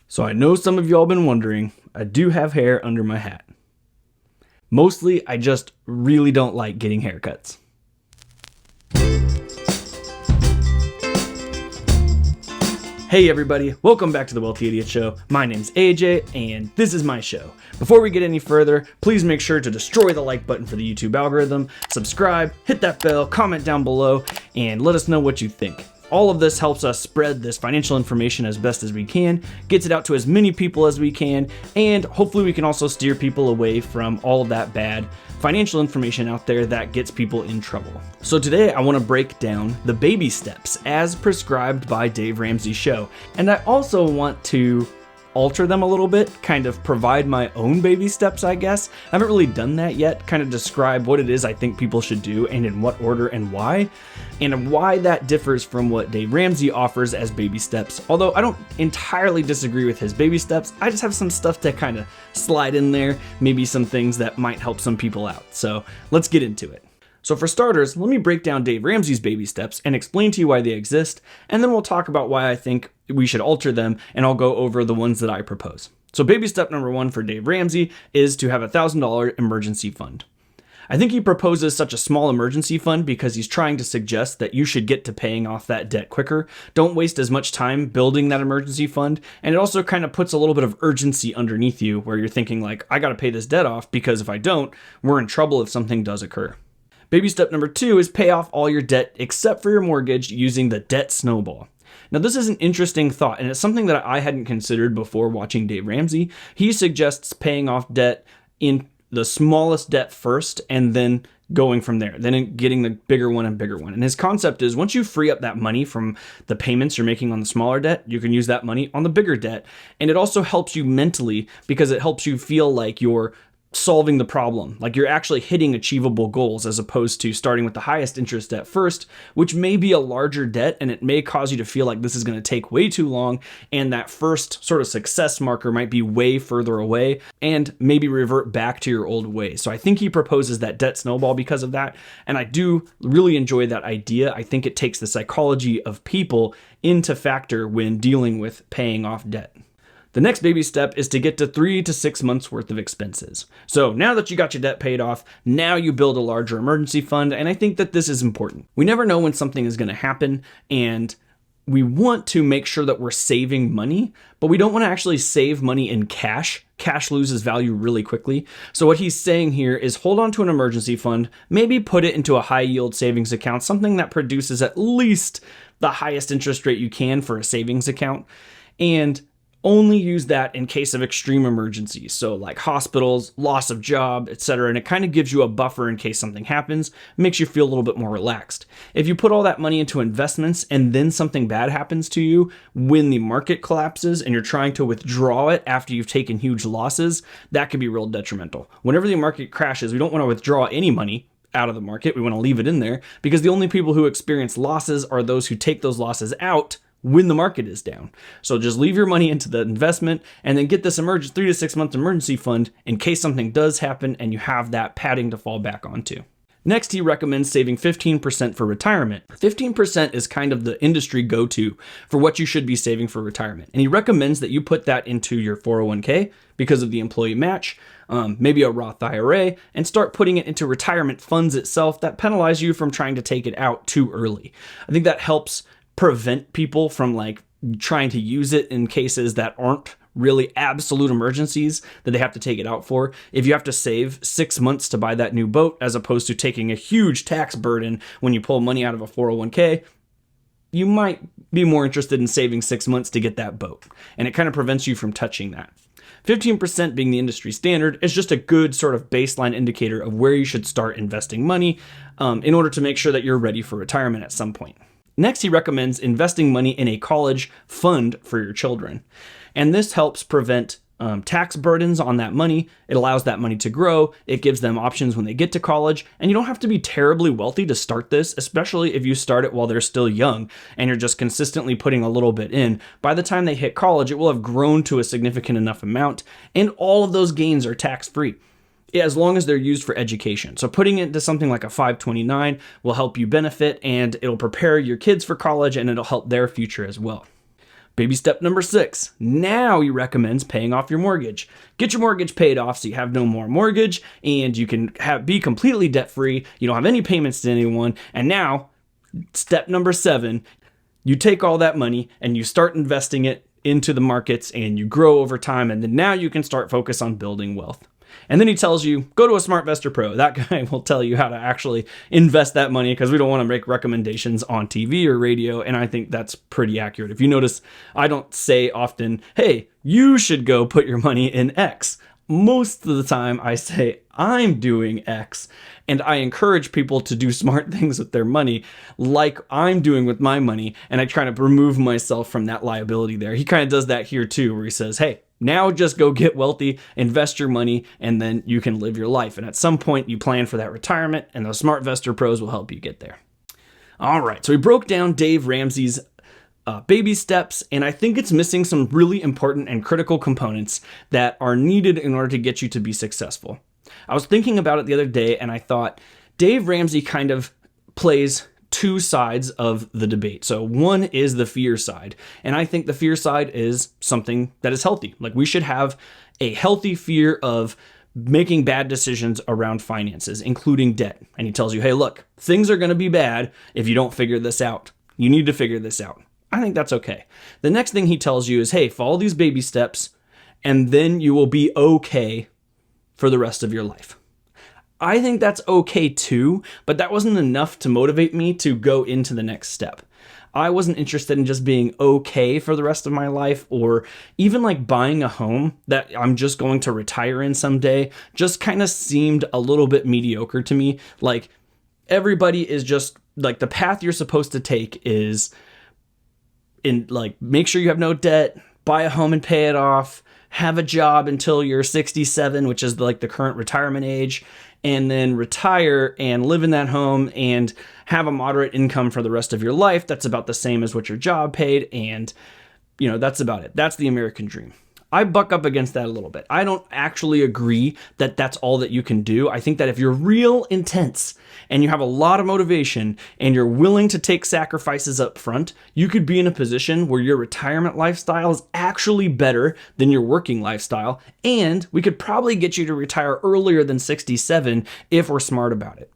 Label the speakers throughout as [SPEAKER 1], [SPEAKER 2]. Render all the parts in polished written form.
[SPEAKER 1] So I know some of y'all been wondering, I do have hair under my hat. Mostly, I just really don't like getting haircuts. Hey everybody, welcome back to the Wealthy Idiot Show. My name's AJ, and this is my show. Before we get any further, please make sure to destroy the like button for the YouTube algorithm, subscribe, hit that bell, comment down below, and let us know what you think. All of this helps us spread this financial information as best as we can, gets it out to as many people as we can, and hopefully we can also steer people away from all of that bad financial information out there that gets people in trouble. So today I want to break down the baby steps as prescribed by Dave Ramsey's show. And I also want to alter them a little bit, kind of provide my own baby steps, I guess. I haven't really done that yet, kind of describe what it is I think people should do and in what order and why that differs from what Dave Ramsey offers as baby steps. Although I don't entirely disagree with his baby steps, I just have some stuff to kind of slide in there, maybe some things that might help some people out. So let's get into it. So for starters, let me break down Dave Ramsey's baby steps and explain to you why they exist, and then we'll talk about why I think we should alter them, and I'll go over the ones that I propose. So baby step number 1 for Dave Ramsey is to have a $1,000 emergency fund. I think he proposes such a small emergency fund because he's trying to suggest that you should get to paying off that debt quicker. Don't waste as much time building that emergency fund. And it also kind of puts a little bit of urgency underneath you where you're thinking like, I got to pay this debt off because if I don't, we're in trouble if something does occur. Baby step number 2 is pay off all your debt except for your mortgage using the debt snowball. Now, this is an interesting thought, and it's something that I hadn't considered before watching Dave Ramsey. He suggests paying off debt in the smallest debt first and then going from there, then getting the bigger one and bigger one. And his concept is once you free up that money from the payments you're making on the smaller debt, you can use that money on the bigger debt. And it also helps you mentally because it helps you feel like you're solving the problem, like you're actually hitting achievable goals as opposed to starting with the highest interest debt first, which may be a larger debt and it may cause you to feel like this is going to take way too long and that first sort of success marker might be way further away and maybe revert back to your old ways. So I think he proposes that debt snowball because of that, and I do really enjoy that idea. I think it takes the psychology of people into factor when dealing with paying off debt. The next baby step is to get to 3 to 6 months worth of expenses. So now that you got your debt paid off, now you build a larger emergency fund, and I think that this is important. We never know when something is going to happen, and we want to make sure that we're saving money, but we don't want to actually save money in cash. Cash loses value really quickly. So what he's saying here is hold on to an emergency fund, maybe put it into a high yield savings account, something that produces at least the highest interest rate you can for a savings account, and only use that in case of extreme emergencies. So like hospitals, loss of job, etc. And it kind of gives you a buffer in case something happens, makes you feel a little bit more relaxed. If you put all that money into investments and then something bad happens to you when the market collapses and you're trying to withdraw it after you've taken huge losses, that could be real detrimental. Whenever the market crashes, we don't want to withdraw any money out of the market. We want to leave it in there because the only people who experience losses are those who take those losses out when the market is down. So just leave your money into the investment and then get this 3 to 6 month emergency fund in case something does happen and you have that padding to fall back onto. Next, he recommends saving 15% for retirement. 15% is kind of the industry go-to for what you should be saving for retirement. And he recommends that you put that into your 401k because of the employee match, maybe a Roth IRA, and start putting it into retirement funds itself that penalize you from trying to take it out too early. I think that helps prevent people from like trying to use it in cases that aren't really absolute emergencies that they have to take it out for. If you have to save 6 months to buy that new boat, as opposed to taking a huge tax burden when you pull money out of a 401k, you might be more interested in saving 6 months to get that boat. And it kind of prevents you from touching that. 15% being the industry standard is just a good sort of baseline indicator of where you should start investing money in order to make sure that you're ready for retirement at some point. Next, he recommends investing money in a college fund for your children. And this helps prevent tax burdens on that money. It allows that money to grow. It gives them options when they get to college. And you don't have to be terribly wealthy to start this, especially if you start it while they're still young and you're just consistently putting a little bit in. By the time they hit college, it will have grown to a significant enough amount, and all of those gains are tax-free, as long as they're used for education. So putting it into something like a 529 will help you benefit, and it'll prepare your kids for college, and it'll help their future as well. Baby step number 6. Now he recommends paying off your mortgage. Get your mortgage paid off so you have no more mortgage and you can be completely debt free. You don't have any payments to anyone. And now, step number 7, you take all that money and you start investing it into the markets and you grow over time. And then now you can start focus on building wealth. And then he tells you, go to a SmartVestor Pro. That guy will tell you how to actually invest that money because we don't want to make recommendations on TV or radio. And I think that's pretty accurate. If you notice, I don't say often, hey, you should go put your money in X. Most of the time I say I'm doing X, and I encourage people to do smart things with their money like I'm doing with my money, and I try to remove myself from that liability there. He kind of does that here too, where he says, hey, now just go get wealthy, invest your money, and then you can live your life. And at some point you plan for that retirement, and those SmartVestor Pros will help you get there. All right, so we broke down Dave Ramsey's baby steps, and I think it's missing some really important and critical components that are needed in order to get you to be successful. I was thinking about it the other day, and I thought Dave Ramsey kind of plays two sides of the debate. So one is the fear side, and I think the fear side is something that is healthy. Like, we should have a healthy fear of making bad decisions around finances, including debt. And he tells you, hey, look, things are going to be bad if you don't figure this out. You need to figure this out. I think that's okay. The next thing he tells you is, hey, follow these baby steps, and then you will be okay for the rest of your life. I think that's okay too, but that wasn't enough to motivate me to go into the next step. I wasn't interested in just being okay for the rest of my life, or even like buying a home that I'm just going to retire in someday. Just kind of seemed a little bit mediocre to me. Like, everybody is just like, the path you're supposed to take is make sure you have no debt, buy a home and pay it off, have a job until you're 67, which is like the current retirement age, and then retire and live in that home and have a moderate income for the rest of your life. That's about the same as what your job paid. And, that's about it. That's the American dream. I buck up against that a little bit. I don't actually agree that that's all that you can do. I think that if you're real intense and you have a lot of motivation and you're willing to take sacrifices up front, you could be in a position where your retirement lifestyle is actually better than your working lifestyle. And we could probably get you to retire earlier than 67 if we're smart about it.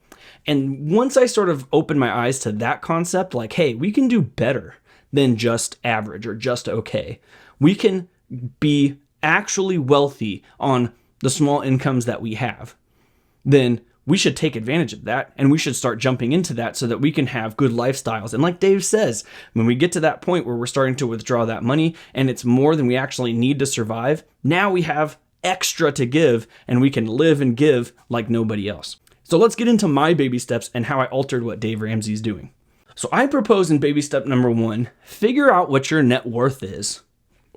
[SPEAKER 1] And once I sort of opened my eyes to that concept, like, hey, we can do better than just average or just okay. We can be actually wealthy on the small incomes that we have, then we should take advantage of that, and we should start jumping into that so that we can have good lifestyles. And like Dave says, when we get to that point where we're starting to withdraw that money and it's more than we actually need to survive, now we have extra to give and we can live and give like nobody else. So let's get into my baby steps and how I altered what Dave Ramsey's doing. So I propose in baby step number 1, figure out what your net worth is.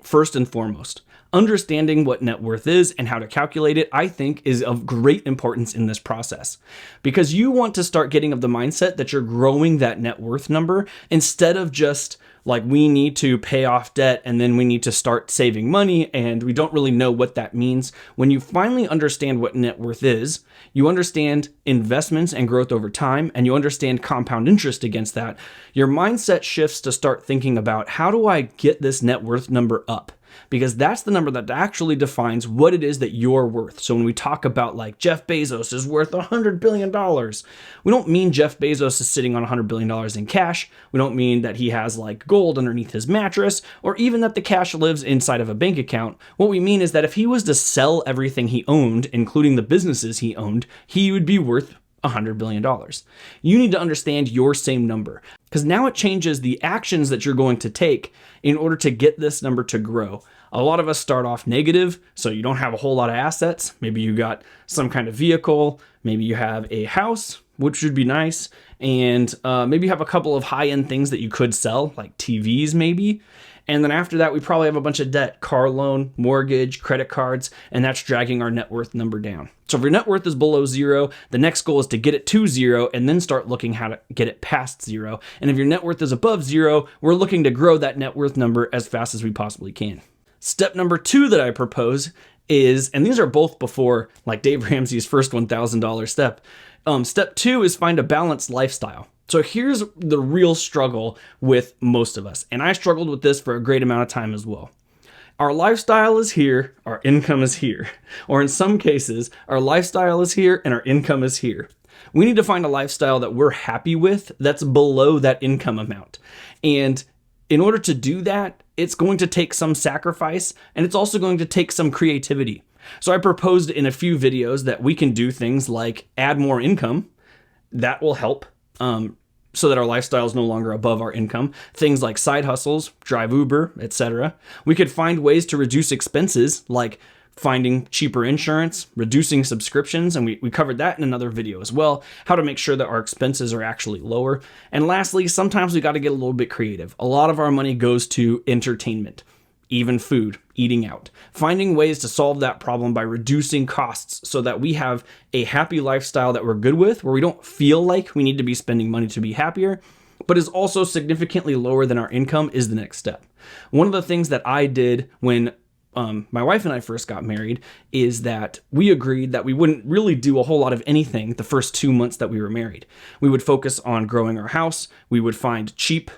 [SPEAKER 1] First and foremost, understanding what net worth is and how to calculate it, I think, is of great importance in this process, because you want to start getting of the mindset that you're growing that net worth number instead of just like, we need to pay off debt and then we need to start saving money and we don't really know what that means. When you finally understand what net worth is, you understand investments and growth over time, and you understand compound interest against that, your mindset shifts to start thinking about, how do I get this net worth number up? Because that's the number that actually defines what it is that you're worth. So when we talk about like Jeff Bezos is worth $100 billion, we don't mean Jeff Bezos is sitting on $100 billion in cash. We don't mean that he has like gold underneath his mattress, or even that the cash lives inside of a bank account. What we mean is that if he was to sell everything he owned, including the businesses he owned, he would be worth $100 billion. You need to understand your same number, because now it changes the actions that you're going to take in order to get this number to grow. A lot of us start off negative, so you don't have a whole lot of assets. Maybe you got some kind of vehicle, maybe you have a house, which would be nice, and maybe you have a couple of high-end things that you could sell, like TVs maybe. And then after that, we probably have a bunch of debt, car loan, mortgage, credit cards, and that's dragging our net worth number down. So if your net worth is below 0, the next goal is to get it to 0 and then start looking how to get it past 0. And if your net worth is above 0, we're looking to grow that net worth number as fast as we possibly can. Step number 2 that I propose is, and these are both before like Dave Ramsey's first $1,000 step. Step 2 is find a balanced lifestyle. So here's the real struggle with most of us, and I struggled with this for a great amount of time as well. Our lifestyle is here, our income is here. Or in some cases, our lifestyle is here and our income is here. We need to find a lifestyle that we're happy with that's below that income amount. And in order to do that, it's going to take some sacrifice, and it's also going to take some creativity. So I proposed in a few videos that we can do things like add more income. That will help so that our lifestyle is no longer above our income. Things like side hustles, drive Uber, etc. We could find ways to reduce expenses, like finding cheaper insurance, reducing subscriptions, and we covered that in another video as well, how to make sure that our expenses are actually lower. And lastly, sometimes we got to get a little bit creative. A lot of our money goes to entertainment, even food, eating out. Finding ways to solve that problem by reducing costs so that we have a happy lifestyle that we're good with, where we don't feel like we need to be spending money to be happier, but is also significantly lower than our income, is the next step. One of the things that I did when my wife and I first got married is that we agreed that we wouldn't really do a whole lot of anything the first 2 months that we were married. We would focus on growing our house. We would find cheap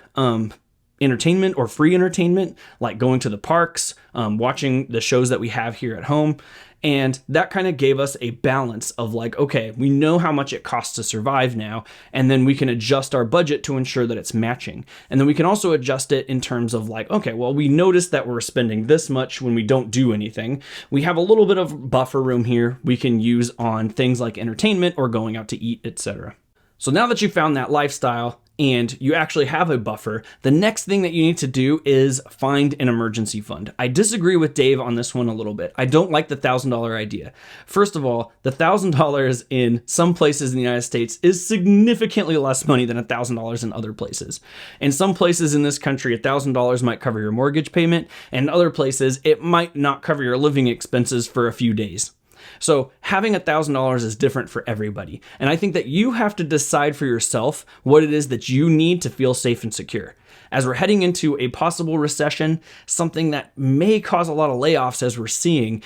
[SPEAKER 1] entertainment or free entertainment, like going to the parks, watching the shows that we have here at home. And that kind of gave us a balance of like, okay, we know how much it costs to survive now, and then we can adjust our budget to ensure that it's matching. And then we can also adjust it in terms of like, okay, well, we notice that we're spending this much when we don't do anything. We have a little bit of buffer room here we can use on things like entertainment or going out to eat, etc. So now that you found that lifestyle and you actually have a buffer, the next thing that you need to do is find an emergency fund. I disagree with Dave on this one a little bit. I don't like the $1,000 idea. First of all, the $1,000 in some places in the United States is significantly less money than $1,000 in other places. In some places in this country, $1,000 might cover your mortgage payment, and in other places, it might not cover your living expenses for a few days. So having $1,000 is different for everybody. And I think that you have to decide for yourself what it is that you need to feel safe and secure. As we're heading into a possible recession, something that may cause a lot of layoffs as we're seeing,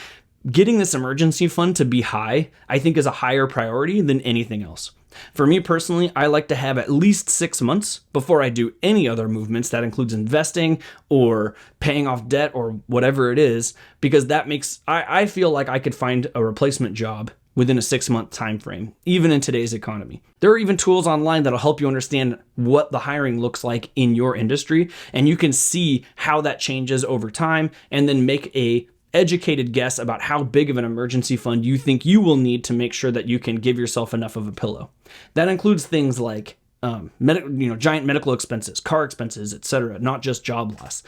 [SPEAKER 1] getting this emergency fund to be high, I think is a higher priority than anything else. For me personally, I like to have at least 6 months before I do any other movements. That includes investing or paying off debt or whatever it is, because that makes, I feel like I could find a replacement job within a 6-month time frame, even in today's economy. There are even tools online that'll help you understand what the hiring looks like in your industry, and you can see how that changes over time and then make a educated guess about how big of an emergency fund you think you will need to make sure that you can give yourself enough of a pillow. That includes things like giant medical expenses, car expenses, etc., not just job loss.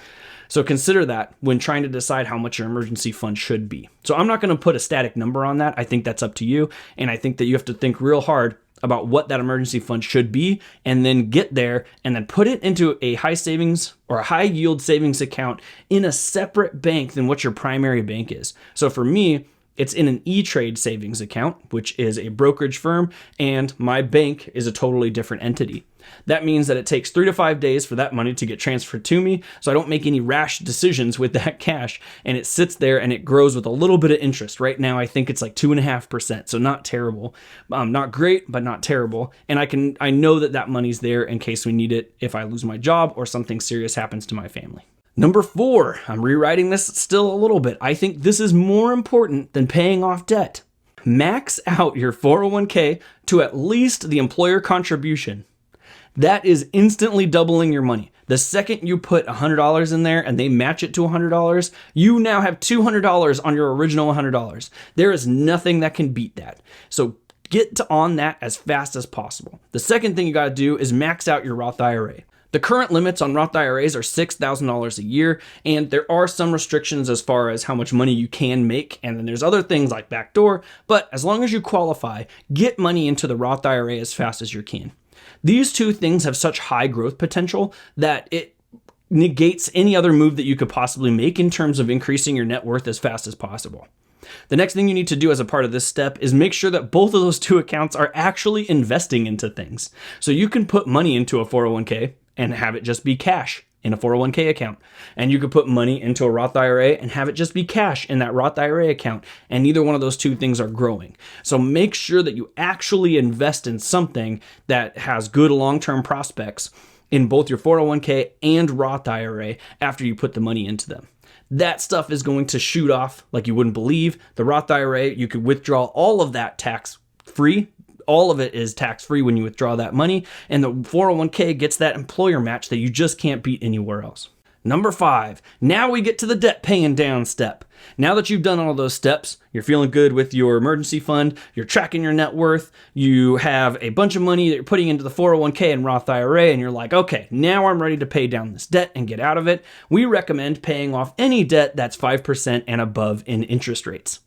[SPEAKER 1] So consider that when trying to decide how much your emergency fund should be. So I'm not going to put a static number on that. I think that's up to you, and I think that you have to think real hard about what that emergency fund should be, and then get there and then put it into a high savings or a high yield savings account in a separate bank than what your primary bank is. So for me, it's in an E-Trade savings account, which is a brokerage firm, and my bank is a totally different entity. That means that it takes 3 to 5 days for that money to get transferred to me, so I don't make any rash decisions with that cash, and it sits there and it grows with a little bit of interest. Right now, I think it's like 2.5%, so not terrible. Not great, but not terrible. And I know that money's there in case we need it if I lose my job or something serious happens to my family. Number 4, I'm rewriting this still a little bit. I think this is more important than paying off debt. Max out your 401k to at least the employer contribution. That is instantly doubling your money. The second you put $100 in there and they match it to $100, you now have $200 on your original $100. There is nothing that can beat that. So get on that as fast as possible. The second thing you got to do is max out your Roth IRA. The current limits on Roth IRAs are $6,000 a year, and there are some restrictions as far as how much money you can make, and then there's other things like backdoor, but as long as you qualify, get money into the Roth IRA as fast as you can. These two things have such high growth potential that it negates any other move that you could possibly make in terms of increasing your net worth as fast as possible. The next thing you need to do as a part of this step is make sure that both of those two accounts are actually investing into things. So you can put money into a 401k and have it just be cash. in a 401k account. And you could put money into a Roth IRA and have it just be cash in that Roth IRA account. And neither one of those two things are growing. So make sure that you actually invest in something that has good long-term prospects in both your 401k and Roth IRA after you put the money into them. That stuff is going to shoot off like you wouldn't believe. The Roth IRA, you could withdraw all of that tax-free. All of it is tax-free when you withdraw that money. And the 401k gets that employer match that you just can't beat anywhere else. Number 5, now we get to the debt paying down step. Now that you've done all those steps, you're feeling good with your emergency fund, you're tracking your net worth, you have a bunch of money that you're putting into the 401k and Roth IRA, and you're like, okay, now I'm ready to pay down this debt and get out of it. We recommend paying off any debt that's 5% and above in interest rates.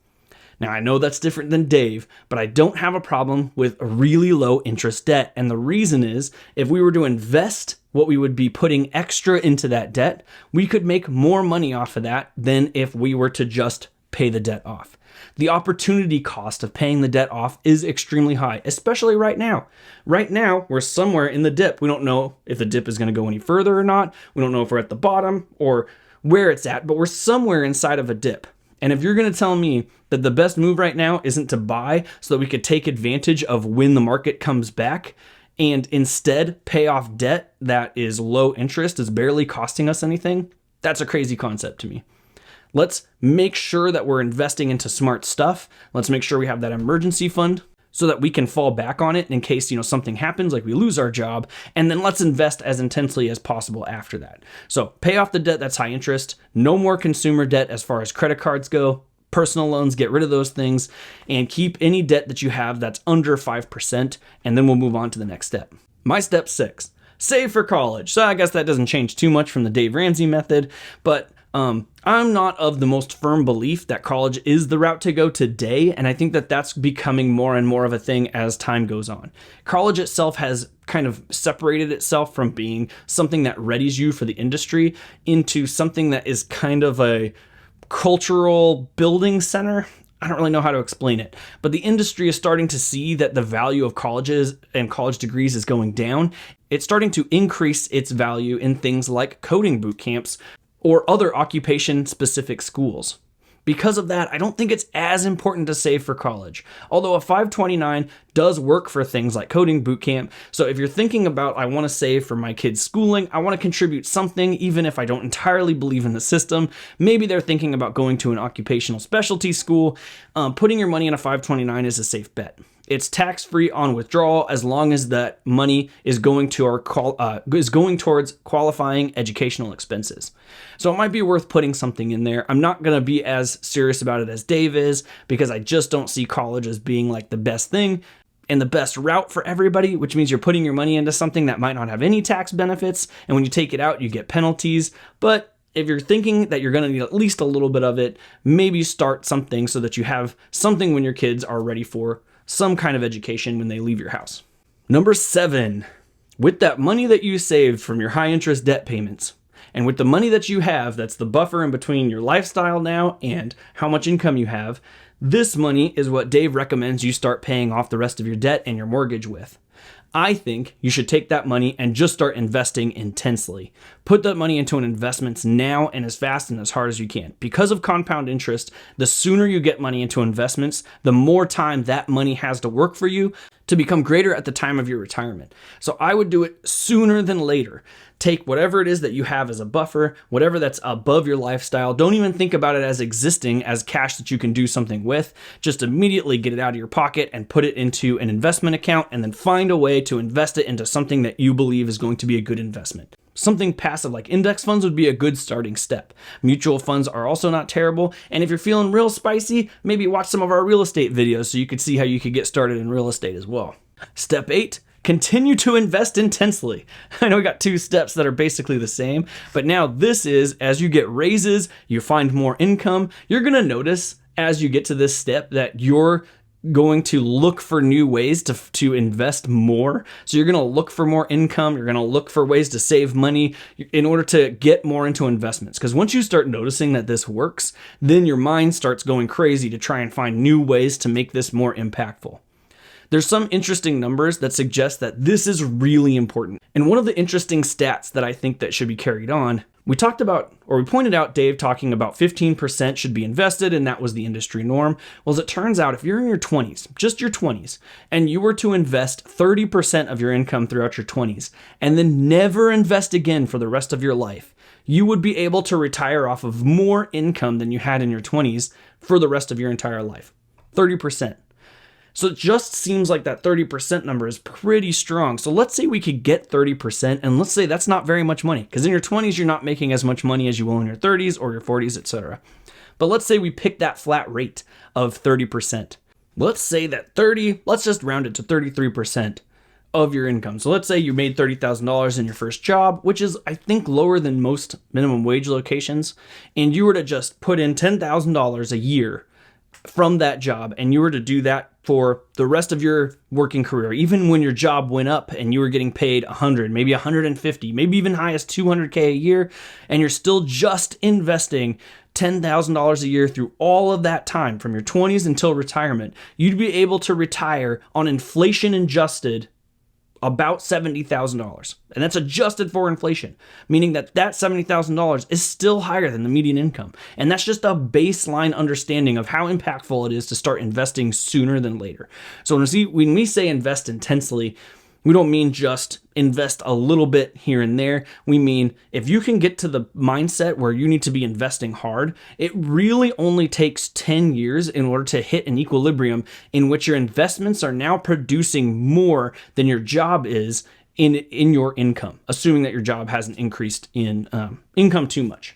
[SPEAKER 1] Now, I know that's different than Dave, but I don't have a problem with a really low interest debt. And the reason is, if we were to invest what we would be putting extra into that debt, we could make more money off of that than if we were to just pay the debt off. The opportunity cost of paying the debt off is extremely high, especially right now. Right now, we're somewhere in the dip. We don't know if the dip is going to go any further or not. We don't know if we're at the bottom or where it's at, but we're somewhere inside of a dip. And if you're going to tell me that the best move right now isn't to buy so that we could take advantage of when the market comes back and instead pay off debt that is low interest, is barely costing us anything, that's a crazy concept to me. Let's make sure that we're investing into smart stuff. Let's make sure we have that emergency fund so that we can fall back on it in case, something happens, like we lose our job, and then let's invest as intensely as possible after that. So pay off the debt that's high interest, no more consumer debt as far as credit cards go, personal loans, get rid of those things, and keep any debt that you have that's under 5%, and then we'll move on to the next step. My step 6, save for college. So I guess that doesn't change too much from the Dave Ramsey method, but I'm not of the most firm belief that college is the route to go today, and I think that that's becoming more and more of a thing as time goes on. College itself has kind of separated itself from being something that readies you for the industry into something that is kind of a cultural building center. I don't really know how to explain it, but the industry is starting to see that the value of colleges and college degrees is going down. It's starting to increase its value in things like coding boot camps or other occupation-specific schools. Because of that, I don't think it's as important to save for college. Although a 529 does work for things like coding bootcamp. So if you're thinking about, I want to save for my kids' schooling, I want to contribute something, even if I don't entirely believe in the system. Maybe they're thinking about going to an occupational specialty school. Putting your money in a 529 is a safe bet. It's tax-free on withdrawal as long as that money is going to towards qualifying educational expenses. So it might be worth putting something in there. I'm not going to be as serious about it as Dave is because I just don't see college as being like the best thing and the best route for everybody, which means you're putting your money into something that might not have any tax benefits, and when you take it out, you get penalties. But if you're thinking that you're going to need at least a little bit of it, maybe start something so that you have something when your kids are ready for some kind of education when they leave your house. Number 7, with that money that you saved from your high interest debt payments, and with the money that you have, that's the buffer in between your lifestyle now and how much income you have, this money is what Dave recommends you start paying off the rest of your debt and your mortgage with. I think you should take that money and just start investing intensely. Put that money into investments now and as fast and as hard as you can. Because of compound interest, the sooner you get money into investments, the more time that money has to work for you to become greater at the time of your retirement. So I would do it sooner than later. Take whatever it is that you have as a buffer, whatever that's above your lifestyle. Don't even think about it as existing as cash that you can do something with. Just immediately get it out of your pocket and put it into an investment account, and then find a way to invest it into something that you believe is going to be a good investment. Something passive like index funds would be a good starting step. Mutual funds are also not terrible. And if you're feeling real spicy, maybe watch some of our real estate videos so you could see how you could get started in real estate as well. Step 8, continue to invest intensely. I know we got 2 steps that are basically the same, but now this is, as you get raises, you find more income, you're going to notice as you get to this step that you're going to look for new ways to invest more. So you're going to look for more income. You're going to look for ways to save money in order to get more into investments. Because once you start noticing that this works, then your mind starts going crazy to try and find new ways to make this more impactful. There's some interesting numbers that suggest that this is really important. And one of the interesting stats that I think that should be carried on, we pointed out Dave talking about 15% should be invested, and that was the industry norm. Well, as it turns out, if you're in your 20s, just your 20s, and you were to invest 30% of your income throughout your 20s, and then never invest again for the rest of your life, you would be able to retire off of more income than you had in your 20s for the rest of your entire life. 30%. So it just seems like that 30% number is pretty strong. So let's say we could get 30%, and let's say that's not very much money, because in your 20s, you're not making as much money as you will in your 30s or your 40s, etc. But let's say we pick that flat rate of 30%. Let's say that let's just round it to 33% of your income. So let's say you made $30,000 in your first job, which is, I think, lower than most minimum wage locations, and you were to just put in $10,000 a year from that job, and you were to do that for the rest of your working career, even when your job went up and you were getting paid 100, maybe 150, maybe even high as 200K a year, and you're still just investing $10,000 a year through all of that time from your 20s until retirement, you'd be able to retire on inflation adjusted about $70,000. And that's adjusted for inflation, meaning that $70,000 is still higher than the median income. And that's just a baseline understanding of how impactful it is to start investing sooner than later. So when we say invest intensely, we don't mean just invest a little bit here and there. We mean if you can get to the mindset where you need to be investing hard, it really only takes 10 years in order to hit an equilibrium in which your investments are now producing more than your job is in your income, assuming that your job hasn't increased in income too much.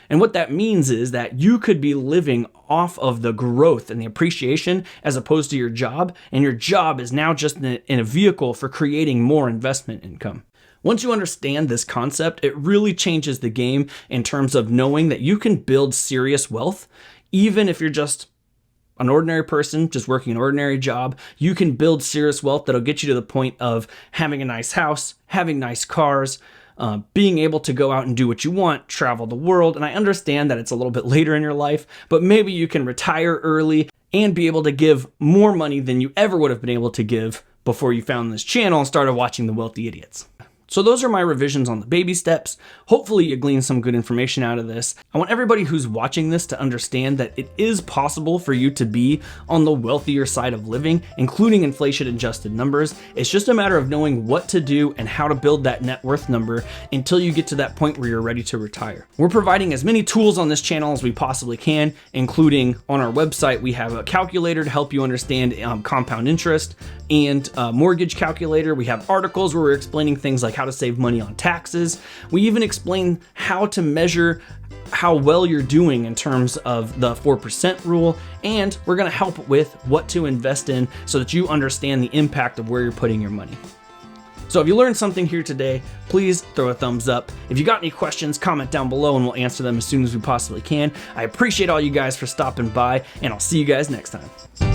[SPEAKER 1] And what that means is that you could be living off of the growth and the appreciation as opposed to your job, and your job is now just in a vehicle for creating more investment income. Once you understand this concept, it really changes the game in terms of knowing that you can build serious wealth, even if you're just an ordinary person just working an ordinary job. You can build serious wealth that'll get you to the point of having a nice house, having nice cars, being able to go out and do what you want, travel the world. And I understand that it's a little bit later in your life, but maybe you can retire early and be able to give more money than you ever would have been able to give before you found this channel and started watching The Wealthy Idiots. So those are my revisions on the baby steps. Hopefully you gleaned some good information out of this. I want everybody who's watching this to understand that it is possible for you to be on the wealthier side of living, including inflation adjusted numbers. It's just a matter of knowing what to do and how to build that net worth number until you get to that point where you're ready to retire. We're providing as many tools on this channel as we possibly can, including on our website, we have a calculator to help you understand compound interest and mortgage calculator. We have articles where we're explaining things like how to save money on taxes. We even explain how to measure how well you're doing in terms of the 4% rule, and we're going to help with what to invest in so that you understand the impact of where you're putting your money. So if you learned something here today, please throw a thumbs up. If you got any questions, comment down below and we'll answer them as soon as we possibly can. I appreciate all you guys for stopping by, and I'll see you guys next time.